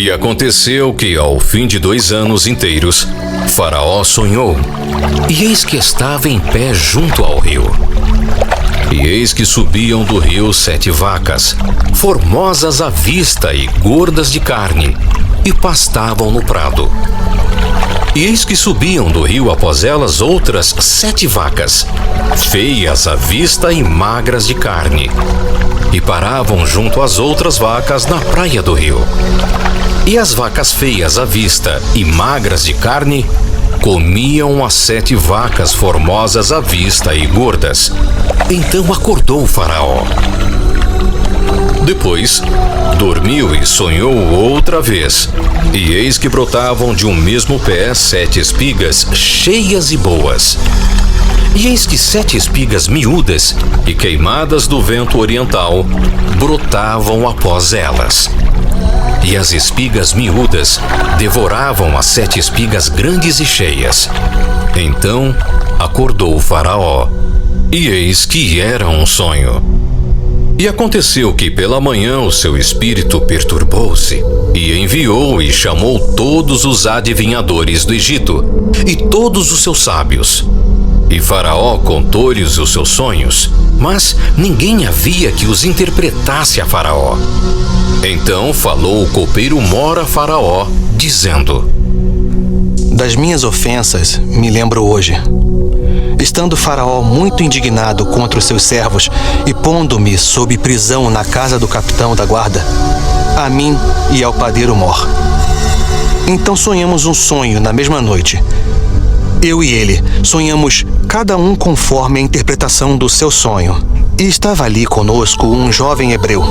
E aconteceu que, ao fim de 2 anos inteiros, Faraó sonhou, e eis que estava em pé junto ao rio. E eis que subiam do rio 7 vacas, formosas à vista e gordas de carne, e pastavam no prado. E eis que subiam do rio após elas outras 7 vacas, feias à vista e magras de carne, e paravam junto às outras vacas na praia do rio. E as vacas feias à vista e magras de carne comiam as 7 vacas formosas à vista e gordas. Então acordou o Faraó. Depois, dormiu e sonhou outra vez. E eis que brotavam de um mesmo pé 7 espigas cheias e boas. E eis que 7 espigas miúdas e queimadas do vento oriental brotavam após elas. E as espigas miúdas devoravam as 7 espigas grandes e cheias. Então acordou o Faraó, e eis que era um sonho. E aconteceu que pela manhã o seu espírito perturbou-se, e enviou e chamou todos os adivinhadores do Egito, e todos os seus sábios. E Faraó contou-lhes os seus sonhos, mas ninguém havia que os interpretasse a Faraó. Então falou o copeiro Mor a Faraó, dizendo: Das minhas ofensas me lembro hoje. Estando Faraó muito indignado contra os seus servos e pondo-me sob prisão na casa do capitão da guarda, a mim e ao padeiro Mor. Então sonhamos um sonho na mesma noite. Eu e ele sonhamos cada um conforme a interpretação do seu sonho. E estava ali conosco um jovem hebreu,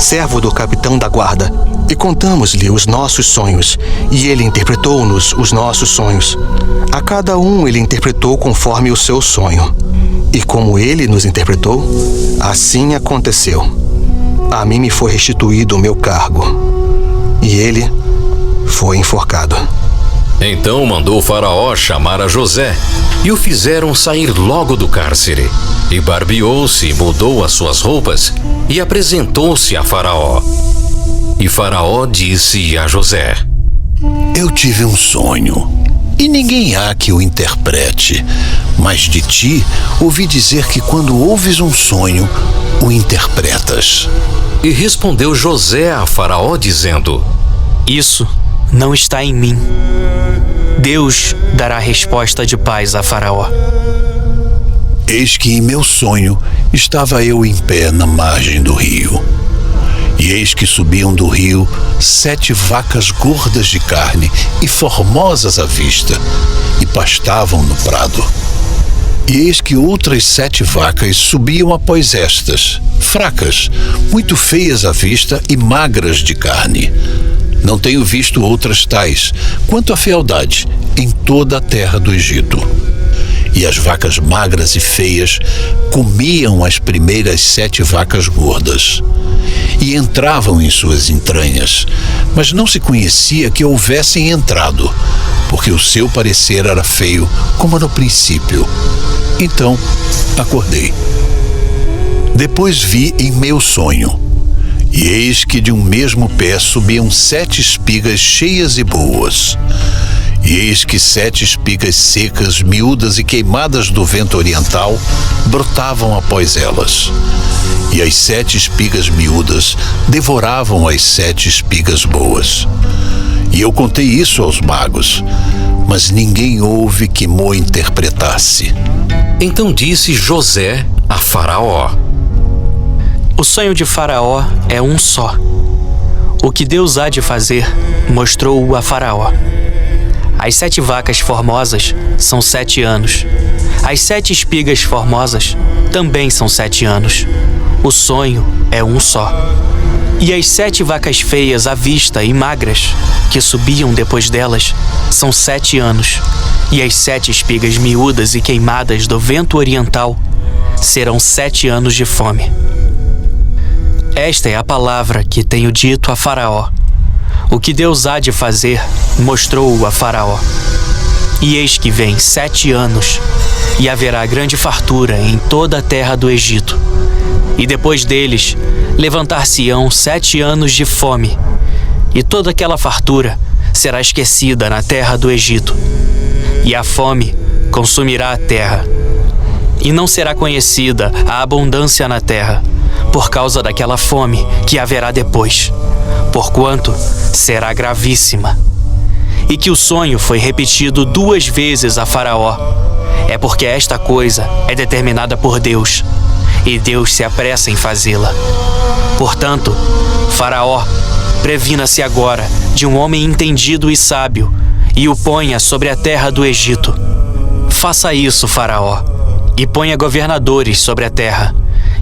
servo do capitão da guarda, e contamos-lhe os nossos sonhos, e ele interpretou-nos os nossos sonhos. A cada um ele interpretou conforme o seu sonho. E como ele nos interpretou, assim aconteceu. A mim me foi restituído o meu cargo, e ele foi enforcado. Então mandou Faraó chamar a José, e o fizeram sair logo do cárcere. E barbeou-se e mudou as suas roupas, e apresentou-se a Faraó. E Faraó disse a José: Eu tive um sonho, e ninguém há que o interprete. Mas de ti ouvi dizer que quando ouves um sonho, o interpretas. E respondeu José a Faraó, dizendo: Isso não está em mim. Deus dará resposta de paz a Faraó. Eis que em meu sonho estava eu em pé na margem do rio. E eis que subiam do rio 7 vacas gordas de carne e formosas à vista, e pastavam no prado. E eis que outras 7 vacas subiam após estas, fracas, muito feias à vista e magras de carne. Não tenho visto outras tais, quanto à fealdade, em toda a terra do Egito. E as vacas magras e feias comiam as primeiras 7 vacas gordas, e entravam em suas entranhas, mas não se conhecia que houvessem entrado, porque o seu parecer era feio, como no princípio. Então acordei. Depois vi em meu sonho, e eis que de um mesmo pé subiam 7 espigas cheias e boas. E eis que 7 espigas secas, miúdas e queimadas do vento oriental brotavam após elas. E as 7 espigas miúdas devoravam as 7 espigas boas. E eu contei isso aos magos, mas ninguém houve que mo interpretasse. Então disse José a Faraó: O sonho de Faraó é um só. O que Deus há de fazer, mostrou-o a Faraó. As 7 vacas formosas são 7 anos. As 7 espigas formosas também são 7 anos. O sonho é um só. E as 7 vacas feias à vista e magras, que subiam depois delas, são 7 anos. E as 7 espigas miúdas e queimadas do vento oriental serão 7 anos de fome. Esta é a palavra que tenho dito a Faraó. O que Deus há de fazer, mostrou-o a Faraó. E eis que vem 7 anos, e haverá grande fartura em toda a terra do Egito. E depois deles, levantar-se-ão 7 anos de fome, e toda aquela fartura será esquecida na terra do Egito, e a fome consumirá a terra. E não será conhecida a abundância na terra, por causa daquela fome que haverá depois, porquanto será gravíssima. E que o sonho foi repetido 2 vezes a Faraó, é porque esta coisa é determinada por Deus, e Deus se apressa em fazê-la. Portanto, Faraó, previna-se agora de um homem entendido e sábio, e o ponha sobre a terra do Egito. Faça isso, Faraó, e ponha governadores sobre a terra,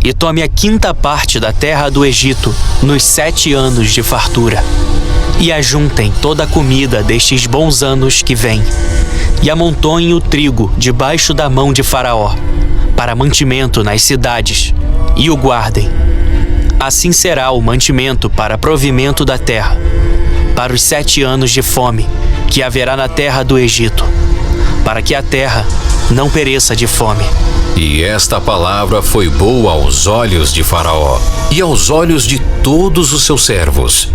e tome a 5ª parte da terra do Egito nos 7 anos de fartura. E ajuntem toda a comida destes bons anos que vêm, e amontoem o trigo debaixo da mão de Faraó, para mantimento nas cidades, e o guardem. Assim será o mantimento para provimento da terra, para os 7 anos de fome que haverá na terra do Egito, para que a terra não pereça de fome. E esta palavra foi boa aos olhos de Faraó e aos olhos de todos os seus servos.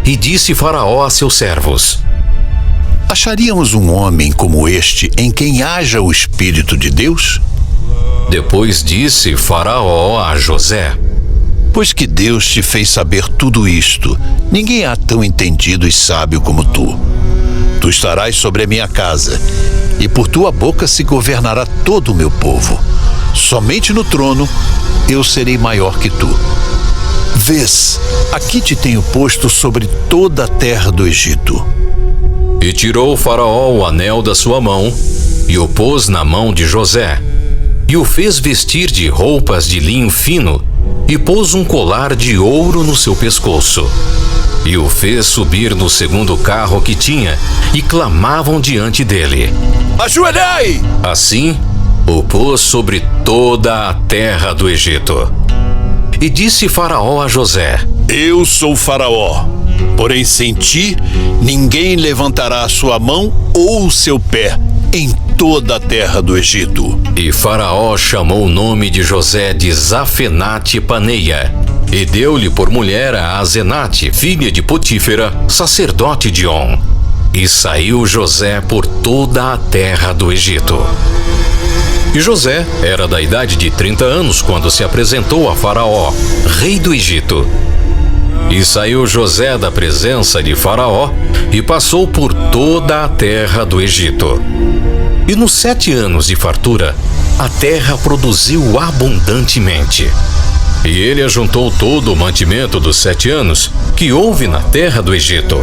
E disse Faraó a seus servos: Acharíamos um homem como este em quem haja o Espírito de Deus? Depois disse Faraó a José: Pois que Deus te fez saber tudo isto, ninguém há tão entendido e sábio como tu. Tu estarás sobre a minha casa, e por tua boca se governará todo o meu povo. Somente no trono eu serei maior que tu. Vês, aqui te tenho posto sobre toda a terra do Egito. E tirou Faraó o anel da sua mão, e o pôs na mão de José, e o fez vestir de roupas de linho fino, e pôs um colar de ouro no seu pescoço. E o fez subir no 2º carro que tinha, e clamavam diante dele: Ajoelhai! Assim, o pôs sobre toda a terra do Egito. E disse Faraó a José: Eu sou Faraó, porém sem ti, ninguém levantará a sua mão ou o seu pé em toda a terra do Egito. E Faraó chamou o nome de José de Zafenate Paneia, e deu-lhe por mulher a Asenate, filha de Potífera, sacerdote de On. E saiu José por toda a terra do Egito. E José era da idade de 30 anos quando se apresentou a Faraó, rei do Egito. E saiu José da presença de Faraó e passou por toda a terra do Egito. E nos 7 anos de fartura, a terra produziu abundantemente. E ele ajuntou todo o mantimento dos 7 anos que houve na terra do Egito,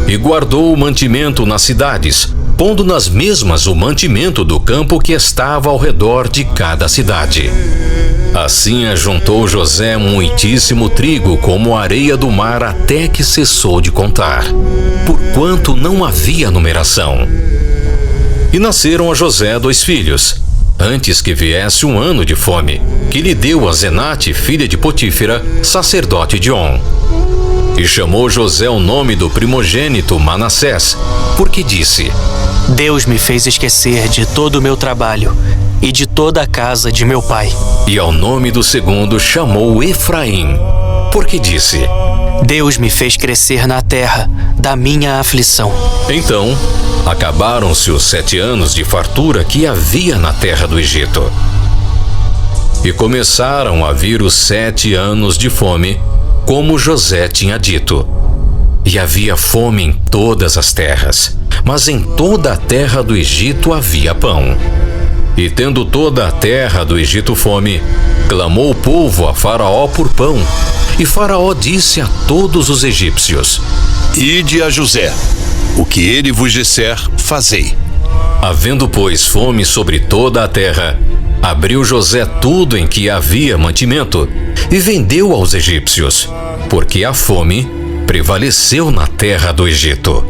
e guardou o mantimento nas cidades, pondo nas mesmas o mantimento do campo que estava ao redor de cada cidade. Assim ajuntou José muitíssimo trigo, como a areia do mar, até que cessou de contar, porquanto não havia numeração. E nasceram a José 2 filhos, antes que viesse um ano de fome, que lhe deu a Asenate, filha de Potífera, sacerdote de On. E chamou José o nome do primogênito Manassés, porque disse: Deus me fez esquecer de todo o meu trabalho e de toda a casa de meu pai. E ao nome do segundo chamou Efraim, porque disse: Deus me fez crescer na terra da minha aflição. Então, acabaram-se os 7 anos de fartura que havia na terra do Egito. E começaram a vir os 7 anos de fome, como José tinha dito. E havia fome em todas as terras, mas em toda a terra do Egito havia pão. E tendo toda a terra do Egito fome, clamou o povo a Faraó por pão. E Faraó disse a todos os egípcios: Ide a José, o que ele vos disser, fazei. Havendo, pois, fome sobre toda a terra, abriu José tudo em que havia mantimento, e vendeu aos egípcios, porque a fome prevaleceu na terra do Egito.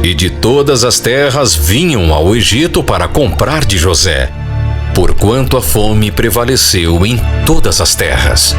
E de todas as terras vinham ao Egito para comprar de José, porquanto a fome prevaleceu em todas as terras.